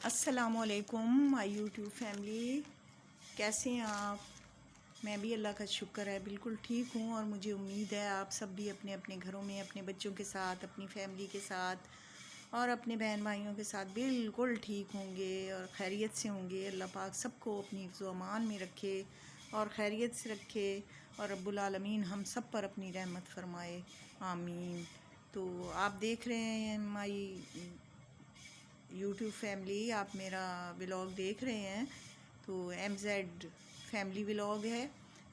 السلام علیکم مائی YouTube family, کیسے ہیں آپ؟ میں بھی اللہ کا شکر ہے بالکل ٹھیک ہوں، اور مجھے امید ہے آپ سب بھی اپنے اپنے گھروں میں اپنے بچوں کے ساتھ، اپنی فیملی کے ساتھ اور اپنے بہن بھائیوں کے ساتھ بالکل ٹھیک ہوں گے اور خیریت سے ہوں گے۔ اللہ پاک سب کو اپنی حفظ و امان میں رکھے اور خیریت سے رکھے، اور رب العالمین ہم سب پر اپنی رحمت فرمائے، آمین۔ تو آپ دیکھ رہے ہیں مائی یوٹیوب فیملی، آپ میرا ولاگ دیکھ رہے ہیں، تو ایم زیڈ فیملی ولاگ ہے۔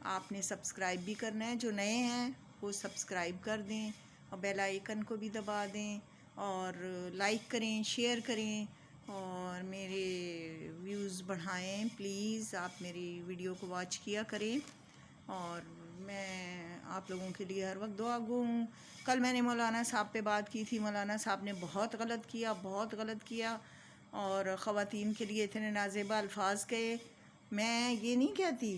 آپ نے سبسکرائب بھی کرنا ہے، جو نئے ہیں وہ سبسکرائب کر دیں اور بیل آئیکن کو بھی دبا دیں اور لائک کریں، شیئر کریں اور میرے ویوز بڑھائیں پلیز۔ آپ میری ویڈیو کو واچ کیا کریں، اور میں آپ لوگوں کے لیے ہر وقت دعا گو ہوں۔ کل میں نے مولانا صاحب پہ بات کی تھی، مولانا صاحب نے بہت غلط کیا اور خواتین کے لیے اتنے نازیبہ الفاظ کہے۔ میں یہ نہیں کہتی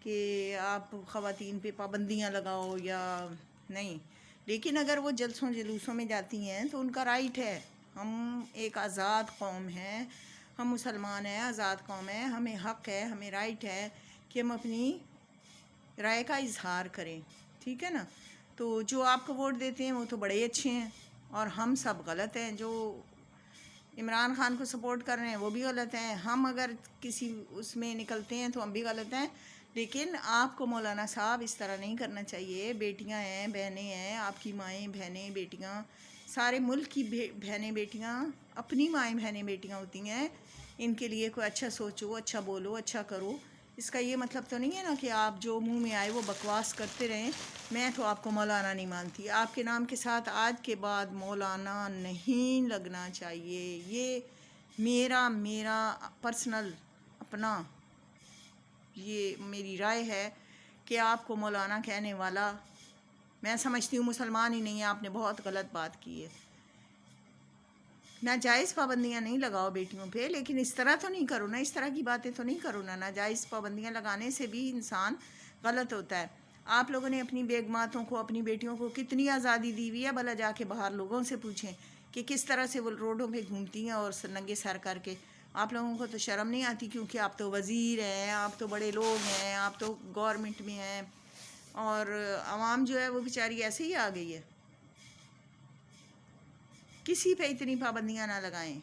کہ آپ خواتین پہ پابندیاں لگاؤ یا نہیں، لیکن اگر وہ جلسوں جلوسوں میں جاتی ہیں تو ان کا رائٹ ہے۔ ہم ایک آزاد قوم ہیں، ہم مسلمان ہیں، آزاد قوم ہے، ہمیں حق ہے، ہمیں رائٹ ہے کہ ہم اپنی رائے کا اظہار کریں، ٹھیک ہے نا؟ تو جو آپ کو ووٹ دیتے ہیں وہ تو بڑے اچھے ہیں، اور ہم سب غلط ہیں۔ جو عمران خان کو سپورٹ کر رہے ہیں وہ بھی غلط ہیں، ہم اگر کسی اس میں نکلتے ہیں تو ہم بھی غلط ہیں۔ لیکن آپ کو مولانا صاحب اس طرح نہیں کرنا چاہیے۔ بیٹیاں ہیں، بہنیں ہیں، آپ کی مائیں بہنیں بیٹیاں، سارے ملک کی بہنیں بیٹیاں اپنی مائیں بہنیں بیٹیاں ہوتی ہیں۔ ان کے لیے کوئی اچھا سوچو، اچھا بولو، اچھا کرو۔ اس کا یہ مطلب تو نہیں ہے نا کہ آپ جو منہ میں آئے وہ بکواس کرتے رہیں۔ میں تو آپ کو مولانا نہیں مانتی، آپ کے نام کے ساتھ آج کے بعد مولانا نہیں لگنا چاہیے۔ یہ میرا پرسنل اپنا یہ میری رائے ہے کہ آپ کو مولانا کہنے والا، میں سمجھتی ہوں مسلمان ہی نہیں ہے۔ آپ نے بہت غلط بات کی ہے۔ ناجائز پابندیاں نہیں لگاؤ بیٹیوں پہ، لیکن اس طرح تو نہیں کرو نا، اس طرح کی باتیں تو نہیں کرو نا۔ ناجائز پابندیاں لگانے سے بھی انسان غلط ہوتا ہے۔ آپ لوگوں نے اپنی بیگماتوں کو، اپنی بیٹیوں کو کتنی آزادی دی ہوئی ہے، بھلا جا کے باہر لوگوں سے پوچھیں کہ کس طرح سے وہ روڈوں پہ گھومتی ہیں اور ننگے سر کر کے۔ آپ لوگوں کو تو شرم نہیں آتی، کیونکہ آپ تو وزیر ہیں، آپ تو بڑے لوگ ہیں، آپ تو گورنمنٹ میں ہیں، اور عوام جو ہے وہ بیچاری ایسے ہی آ گئی ہے۔ کسی پہ اتنی پابندیاں نہ لگائیں۔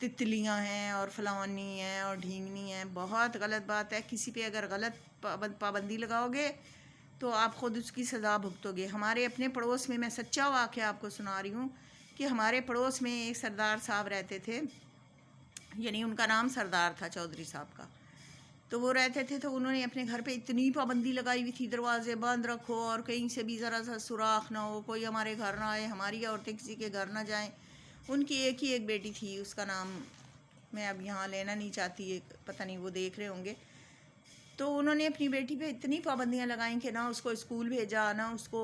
تتلیاں ہیں اور فلانی ہیں اور ڈھینگنی ہیں، بہت غلط بات ہے۔ کسی پہ اگر غلط پابندی لگاؤ گے تو آپ خود اس کی سزا بھگتو گے۔ ہمارے اپنے پڑوس میں، میں سچا واقعہ آپ کو سنا رہی ہوں کہ ہمارے پڑوس میں ایک سردار صاحب رہتے تھے، یعنی ان کا نام سردار تھا، چودھری صاحب کا۔ تو وہ رہتے تھے، تو انہوں نے اپنے گھر پہ اتنی پابندی لگائی ہوئی تھی، دروازے بند رکھو اور کہیں سے بھی ذرا سا سوراخ نہ ہو، کوئی ہمارے گھر نہ آئے، ہماری عورتیں کسی کے گھر نہ جائیں۔ ان کی ایک ہی ایک بیٹی تھی، اس کا نام میں اب یہاں لینا نہیں چاہتی، پتہ نہیں وہ دیکھ رہے ہوں گے۔ تو انہوں نے اپنی بیٹی پہ اتنی پابندیاں لگائیں کہ نہ اس کو اسکول بھیجا، نہ اس کو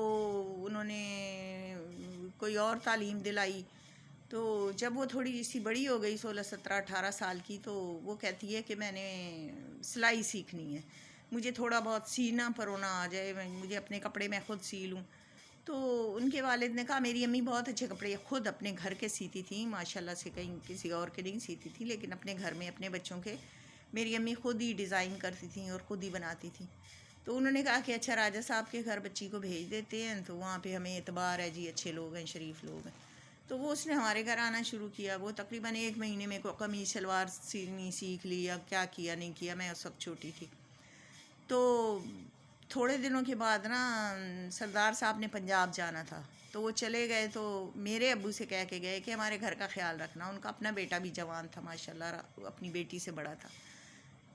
انہوں نے کوئی اور تعلیم دلائی۔ تو جب وہ تھوڑی سی بڑی ہو گئی، 16 17 18 سال کی، تو وہ کہتی ہے کہ میں نے سلائی سیکھنی ہے، مجھے تھوڑا بہت سینا پرونا آ جائے، مجھے اپنے کپڑے میں خود سی لوں۔ تو ان کے والد نے کہا، میری امی بہت اچھے کپڑے خود اپنے گھر کے سیتی تھیں، ماشاءاللہ سے کہیں کسی اور کے نہیں سیتی تھی، لیکن اپنے گھر میں اپنے بچوں کے میری امی خود ہی ڈیزائن کرتی تھیں اور خود ہی بناتی تھیں۔ تو انہوں نے کہا کہ اچھا راجہ صاحب کے گھر بچی کو بھیج دیتے ہیں، تو وہاں پہ ہمیں اعتبار ہے، جی اچھے لوگ ہیں، شریف لوگ ہیں۔ تو وہ اس نے ہمارے گھر آنا شروع کیا۔ وہ تقریباً 1 مہینے میں قمیص شلوار سینی سیکھ لی، یا کیا کیا نہیں کیا، میں اس وقت چھوٹی تھی۔ تو تھوڑے دنوں کے بعد نا سردار صاحب نے پنجاب جانا تھا، تو وہ چلے گئے، تو میرے ابو سے کہہ کے گئے کہ ہمارے گھر کا خیال رکھنا۔ ان کا اپنا بیٹا بھی جوان تھا ماشاءاللہ، اپنی بیٹی سے بڑا تھا،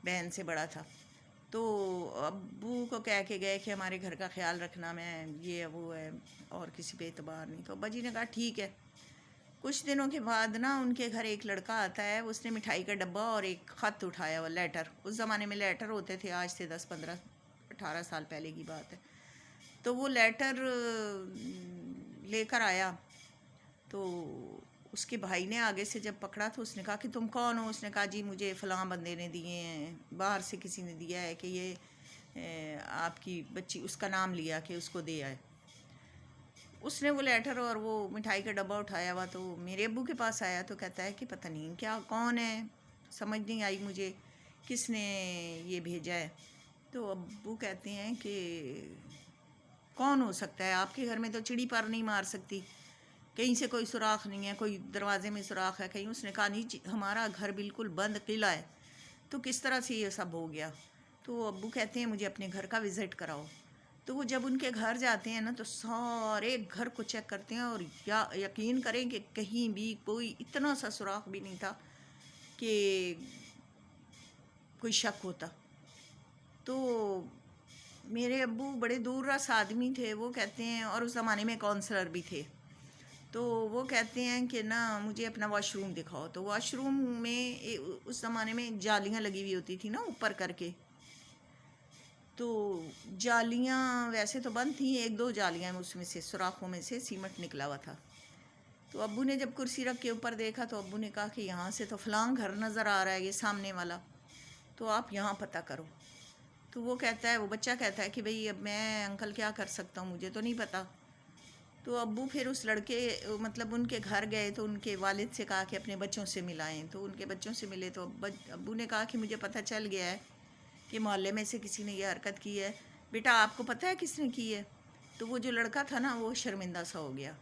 بہن سے بڑا تھا۔ تو ابو کو کہہ کے گئے کہ ہمارے گھر کا خیال رکھنا، میں یہ وہ ہے اور کسی پہ اعتبار نہیں۔ تو ابا جی نے کہا ٹھیک ہے۔ کچھ دنوں کے بعد نا ان کے گھر ایک لڑکا آتا ہے، اس نے مٹھائی کا ڈبہ اور ایک خط اٹھایا ہوا، لیٹر۔ اس زمانے میں لیٹر ہوتے تھے، آج سے 10 15 18 سال پہلے کی بات ہے۔ تو وہ لیٹر لے کر آیا، تو اس کے بھائی نے آگے سے جب پکڑا تو اس نے کہا کہ تم کون ہو؟ اس نے کہا جی مجھے فلاں بندے نے دیے ہیں، باہر سے کسی نے دیا ہے کہ یہ آپ کی بچی، اس کا نام لیا کہ اس کو دے آئے۔ اس نے وہ لیٹر اور وہ مٹھائی کا ڈبہ اٹھایا ہوا تو میرے ابو کے پاس آیا تو کہتا ہے کہ پتہ نہیں کیا کون ہے، سمجھ نہیں آئی مجھے کس نے یہ بھیجا ہے۔ تو ابو کہتے ہیں کہ کون ہو سکتا ہے، آپ کے گھر میں تو چڑی پر نہیں مار سکتی، کہیں سے کوئی سوراخ نہیں ہے، کوئی دروازے میں سوراخ ہے کہیں۔ اس نے کہا نہیں ہمارا گھر بالکل بند قلعہ ہے، تو کس طرح سے یہ سب ہو گیا؟ تو ابو کہتے ہیں مجھے اپنے گھر کا وزٹ کراؤ۔ تو وہ جب ان کے گھر جاتے ہیں نا تو سارے گھر کو چیک کرتے ہیں، اور یقین کریں کہ کہیں بھی کوئی اتنا سا سوراخ بھی نہیں تھا کہ کوئی شک ہوتا۔ تو میرے ابو بڑے دور رس آدمی تھے، وہ کہتے ہیں، اور اس زمانے میں کونسلر بھی تھے، تو وہ کہتے ہیں کہ نا مجھے اپنا واش روم دکھاؤ۔ تو واش روم میں اس زمانے میں جالیاں لگی ہوئی ہوتی تھی نا اوپر کر کے، تو جالیاں ویسے تو بند تھیں، ایک دو جالیاں اس میں سے سوراخوں میں سے سیمنٹ نکلا ہوا تھا۔ تو ابو نے جب کرسی رکھ کے اوپر دیکھا تو ابو نے کہا کہ یہاں سے تو فلاں گھر نظر آ رہا ہے، یہ سامنے والا، تو آپ یہاں پتہ کرو۔ تو وہ کہتا ہے، وہ بچہ کہتا ہے کہ بھئی اب میں انکل کیا کر سکتا ہوں، مجھے تو نہیں پتہ۔ تو ابو پھر اس لڑکے مطلب ان کے گھر گئے تو ان کے والد سے کہا کہ اپنے بچوں سے ملائیں، تو ان کے بچوں سے ملے تو ابو نے کہا کہ مجھے پتہ چل گیا ہے کہ محلے میں سے کسی نے یہ حرکت کی ہے، بیٹا آپ کو پتہ ہے کس نے کی ہے؟ تو وہ جو لڑکا تھا نا وہ شرمندہ سا ہو گیا۔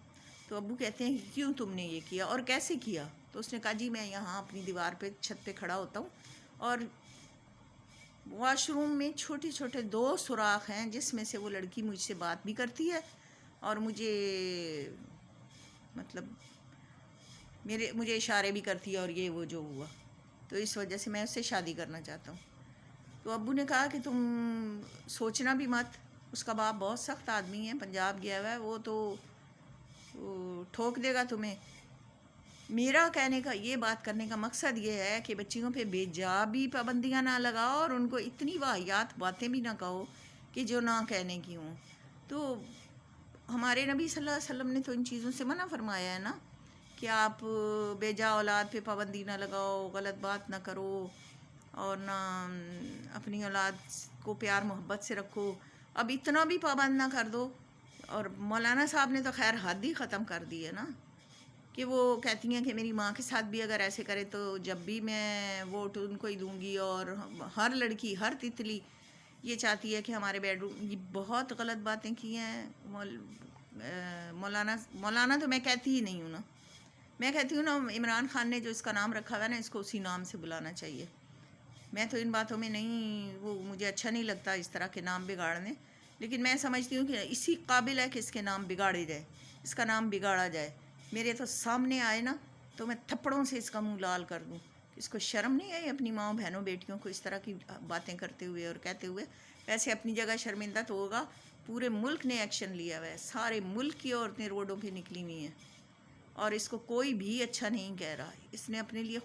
تو ابو کہتے ہیں کہ کیوں تم نے یہ کیا اور کیسے کیا؟ تو اس نے کہا جی میں یہاں اپنی دیوار پہ چھت پہ کھڑا ہوتا ہوں، اور واش روم میں چھوٹے چھوٹے 2 سوراخ ہیں جس میں سے وہ لڑکی مجھ سے بات بھی کرتی ہے اور مجھے مطلب مجھے اشارے بھی کرتی ہے، اور یہ وہ جو ہوا تو اس وجہ سے میں اس سے شادی کرنا چاہتا ہوں۔ تو ابو نے کہا کہ تم سوچنا بھی مت، اس کا باپ بہت سخت آدمی ہے، پنجاب گیا ہوا ہے، وہ تو ٹھوک دے گا تمہیں۔ میرا کہنے کا یہ بات کرنے کا مقصد یہ ہے کہ بچیوں پہ بے جا بھی پابندیاں نہ لگاؤ، اور ان کو اتنی واہیات باتیں بھی نہ کہو کہ جو نہ کہنے کی ہوں۔ تو ہمارے نبی صلی اللہ علیہ وسلم نے تو ان چیزوں سے منع فرمایا ہے نا کہ آپ بے جا اولاد پہ پابندی نہ لگاؤ، غلط بات نہ کرو، اور نہ اپنی اولاد کو پیار محبت سے رکھو۔ اب اتنا بھی پابند نہ کر دو، اور مولانا صاحب نے تو خیر حد ہی ختم کر دی ہے نا، کہ وہ کہتی ہیں کہ میری ماں کے ساتھ بھی اگر ایسے کرے تو جب بھی میں ووٹ ان کو ہی دوں گی، اور ہر لڑکی ہر تتلی یہ چاہتی ہے کہ ہمارے بیڈ روم، یہ بہت غلط باتیں کی ہیں مولانا تو میں کہتی ہی نہیں ہوں نا، میں کہتی ہوں نا عمران خان نے جو اس کا نام رکھا ہوا ہے نا اس کو اسی نام سے بلانا چاہیے۔ میں تو ان باتوں میں نہیں، وہ مجھے اچھا نہیں لگتا اس طرح کے نام بگاڑنے، لیکن میں سمجھتی ہوں کہ اسی قابل ہے کہ اس کے نام بگاڑے جائے، اس کا نام بگاڑا جائے، میرے تو سامنے آئے نا تو میں تھپڑوں سے اس کا منہ لال کر دوں۔ اس کو شرم نہیں آئی اپنی ماں بہنوں بیٹیوں کو اس طرح کی باتیں کرتے ہوئے اور کہتے ہوئے؟ ویسے اپنی جگہ شرمندہ تو ہوگا، پورے ملک نے ایکشن لیا ہوا ہے، سارے ملک کی عورتیں روڈوں پہ نکلی ہوئی ہیں، اور اس کو کوئی بھی اچھا نہیں کہہ رہا۔ اس نے اپنے لیے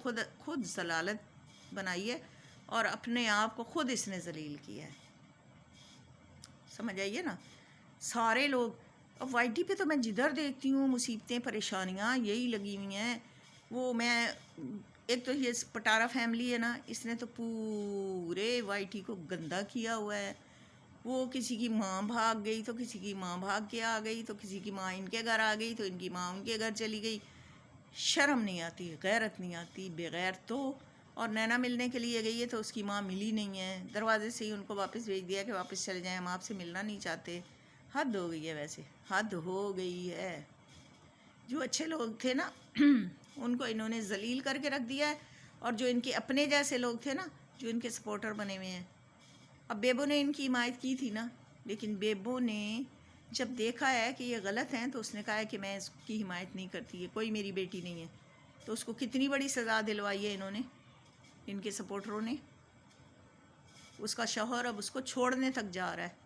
خود ضلالت بنائی ہے، اور اپنے آپ کو خود اس نے ذلیل کیا ہے، سمجھ آئیے نا؟ سارے لوگ اب وائی ٹی پہ تو میں جدھر دیکھتی ہوں مصیبتیں پریشانیاں یہی لگی ہوئی ہیں۔ وہ میں ایک تو یہ پٹارا فیملی ہے نا، اس نے تو پورے وائی ٹی کو گندا کیا ہوا ہے۔ وہ کسی کی ماں بھاگ گئی تو کسی کی ماں بھاگ کے آ گئی، تو کسی کی ماں ان کے گھر آ گئی تو ان کی ماں ان کے گھر چلی گئی۔ شرم نہیں آتی، غیرت نہیں آتی، بغیر تو، اور نینا ملنے کے لیے گئی ہے تو اس کی ماں ملی نہیں ہے، دروازے سے ہی ان کو واپس بھیج دیا کہ واپس چلے جائیں، ہم آپ سے ملنا نہیں چاہتے۔ حد ہو گئی ہے، ویسے حد ہو گئی ہے۔ جو اچھے لوگ تھے نا ان کو انہوں نے ذلیل کر کے رکھ دیا ہے، اور جو ان کے اپنے جیسے لوگ تھے نا جو ان کے سپورٹر بنے ہوئے ہیں۔ اب بیبو نے ان کی حمایت کی تھی نا، لیکن بیبو نے جب دیکھا ہے کہ یہ غلط ہیں تو اس نے کہا ہے کہ میں اس کی حمایت نہیں کرتی، یہ کوئی میری بیٹی نہیں ہے۔ تو اس کو کتنی بڑی سزا دلوائی ہے انہوں نے، ان کے سپورٹروں نے۔ اس کا شوہر اب اس کو چھوڑنے تک جا رہا ہے،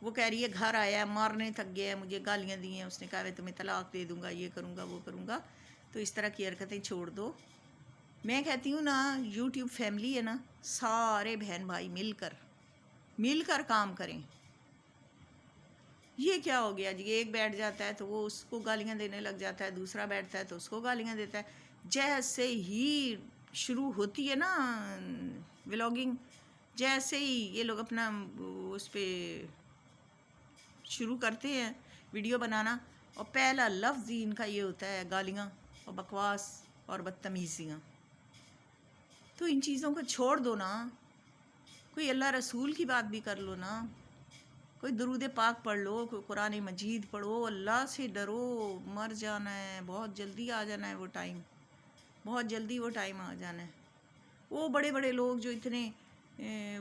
وہ کہہ رہی ہے گھر آیا ہے مارنے تک گیا ہے، مجھے گالیاں دی ہیں، اس نے کہا میں تمہیں طلاق دے دوں گا، یہ کروں گا وہ کروں گا۔ تو اس طرح کی حرکتیں چھوڑ دو۔ میں کہتی ہوں نا یوٹیوب فیملی ہے نا، سارے بہن بھائی مل کر کام کریں۔ یہ کیا ہو گیا جی، ایک بیٹھ جاتا ہے تو وہ اس کو گالیاں دینے لگ جاتا ہے، دوسرا بیٹھتا ہے تو اس کو گالیاں دیتا ہے۔ جیسے ہی شروع ہوتی ہے نا ولاگنگ، جیسے ہی یہ لوگ اپنا اس پہ شروع کرتے ہیں ویڈیو بنانا اور پہلا لفظ ہی ان کا یہ ہوتا ہے گالیاں اور بکواس اور بدتمیزیاں. تو ان چیزوں کو چھوڑ دو نا, کوئی اللہ رسول کی بات بھی کر لو نا, کوئی درود پاک پڑھ لو, کوئی قرآن مجید پڑھو, اللہ سے ڈرو. مر جانا ہے, بہت جلدی آ جانا ہے وہ ٹائم, بہت جلدی وہ ٹائم آ جانا ہے. وہ بڑے بڑے لوگ جو اتنے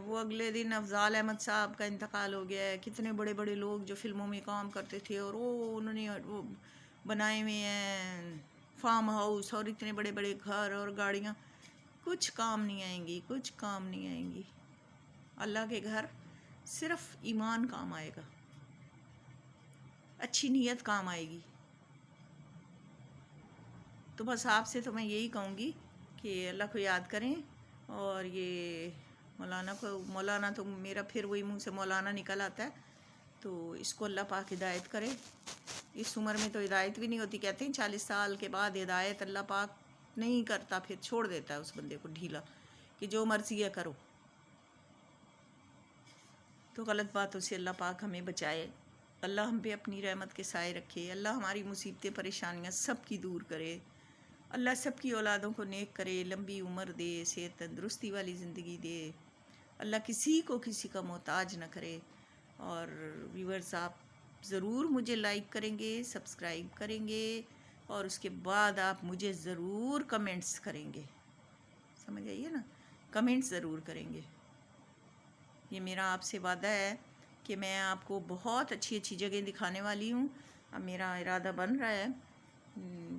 وہ اگلے دن افضال احمد صاحب کا انتقال ہو گیا ہے, کتنے بڑے بڑے لوگ جو فلموں میں کام کرتے تھے اور وہ انہوں نے وہ بنائے ہوئے ہیں فارم ہاؤس اور اتنے بڑے بڑے گھر اور گاڑیاں, کچھ کام نہیں آئیں گی, کچھ کام نہیں آئیں گی. اللہ کے گھر صرف ایمان کام آئے گا, اچھی نیت کام آئے گی. تو بس آپ سے تو میں یہی کہوں گی کہ اللہ کو یاد کریں. اور یہ مولانا تو میرا پھر وہی منہ سے مولانا نکل آتا ہے, تو اس کو اللہ پاک ہدایت کرے. اس عمر میں تو ہدایت بھی نہیں ہوتی, کہتے ہیں 40 سال کے بعد ہدایت اللہ پاک نہیں کرتا, پھر چھوڑ دیتا ہے اس بندے کو ڈھیلا کہ جو مرضی ہے کرو. تو غلط باتوں سے اللہ پاک ہمیں بچائے, اللہ ہم پہ اپنی رحمت کے سائے رکھے, اللہ ہماری مصیبتیں پریشانیاں سب کی دور کرے, اللہ سب کی اولادوں کو نیک کرے, لمبی عمر دے, صحت تندرستی والی زندگی دے, اللہ کسی کو کسی کا محتاج نہ کرے. اور ویورز آپ ضرور مجھے لائک کریں گے, سبسکرائب کریں گے, اور اس کے بعد آپ مجھے ضرور کمنٹس کریں گے, سمجھ آئیے نا, کمنٹس ضرور کریں گے. یہ میرا آپ سے وعدہ ہے کہ میں آپ کو بہت اچھی اچھی جگہ دکھانے والی ہوں. اب میرا ارادہ بن رہا ہے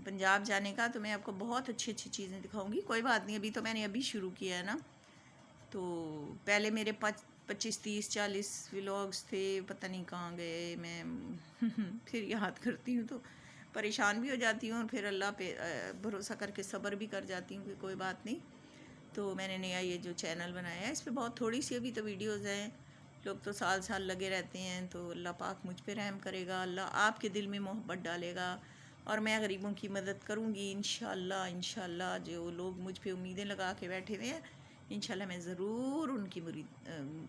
پنجاب جانے کا, تو میں آپ کو بہت اچھی اچھی چیزیں دکھاؤں گی. کوئی بات نہیں, ابھی تو میں نے ابھی شروع کیا ہے نا, تو پہلے میرے 25 30 40 ولاگس تھے, پتہ نہیں کہاں گئے. میں پھر یاد کرتی ہوں تو پریشان بھی ہو جاتی ہوں, اور پھر اللہ پہ بھروسہ کر کے صبر بھی کر جاتی ہوں کہ کوئی بات نہیں. تو میں نے نیا یہ جو چینل بنایا ہے, اس پہ بہت تھوڑی سی ابھی تو ویڈیوز ہیں. لوگ تو سال سال لگے رہتے ہیں, تو اللہ پاک مجھ پہ رحم کرے گا, اللہ آپ کے دل میں محبت ڈالے گا, اور میں غریبوں کی مدد کروں گی انشاءاللہ. انشاءاللہ جو لوگ مجھ پہ امیدیں لگا کے بیٹھے ہوئے ہیں, انشاءاللہ میں ضرور ان کی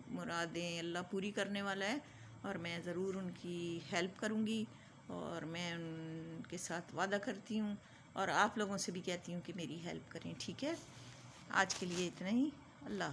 مرادیں اللہ پوری کرنے والا ہے, اور میں ضرور ان کی ہیلپ کروں گی. اور میں ان کے ساتھ وعدہ کرتی ہوں, اور آپ لوگوں سے بھی کہتی ہوں کہ میری ہیلپ کریں, ٹھیک ہے. آج کے لیے اتنا ہی. اللہ